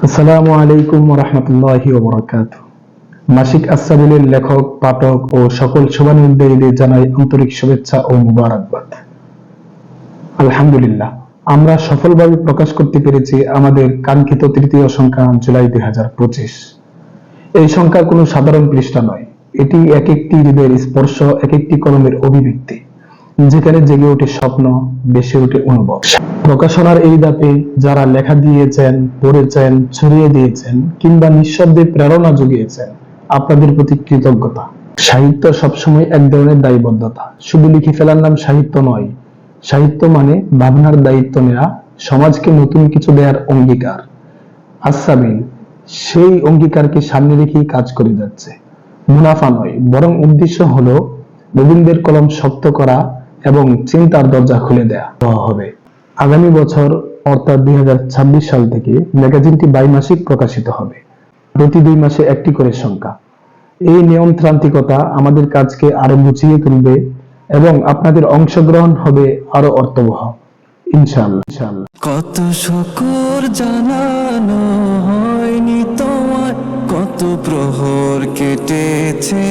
আসসালামু আলাইকুম ওয়া রাহমাতুল্লাহি ওয়া বারাকাতুহু। মাসিক আস-সাবিলের লেখক, পাঠক ও সকল শুভানুধ্যায়ীদের জানাই আন্তরিক শুভেচ্ছা ও মুবারকবাদ। আলহামদুলিল্লাহ, আমরা সফলভাবে প্রকাশ করতে পেরেছি আমাদের কাঙ্ক্ষিত তৃতীয় সংখ্যা জুলাই 2025। এই সংখ্যা কোনো সাধারণ পৃষ্ঠা নয়, এটি এক একটি হৃদয়ের স্পর্শ, এক একটি কলমের অভিব্যক্তি, যেখানে জেগে ওঠে স্বপ্ন, বেশি ওঠে অনুভব। প্রকাশনার এই ধাপে যারা লেখা দিয়েছেন, পড়েছেন, ছড়িয়ে দিয়েছেন কিংবা নিঃশব্দে প্রেরণা জুগিয়েছেন, আপনাদের প্রতি কৃতজ্ঞতা। সাহিত্য সবসময় এক ধরনের দায়বদ্ধতা, শুধু লিখে ফেলার নাম সাহিত্য নয়। সাহিত্য মানে ভাবনার দায়িত্ব নেওয়া, সমাজকে নতুন কিছু দেওয়ার অঙ্গীকার। আস-সাবিল সেই অঙ্গীকারকে সামনে রেখেই কাজ করে যাচ্ছে। মুনাফা নয়, বরং উদ্দেশ্য হলো নবীনদের কলম শক্ত করা এবং চিন্তার দরজা খুলে দেওয়া হবে। আগামী বছর অর্থাৎ 2026 সাল থেকে ম্যাগাজিনটি দ্বৈমাসিক প্রকাশিত হবে, প্রতি 2 মাসে একটি করে সংখ্যা। এই নিয়মতান্ত্রিকতা আমাদের কাজকে আরো গুছিয়ে তুলবে এবং আপনাদের অংশগ্রহণ হবে আরো অর্থবহ, ইনশাআল্লাহ। কত শুকর জানানো হয়নি তোমার, কত প্রহর কেটেছে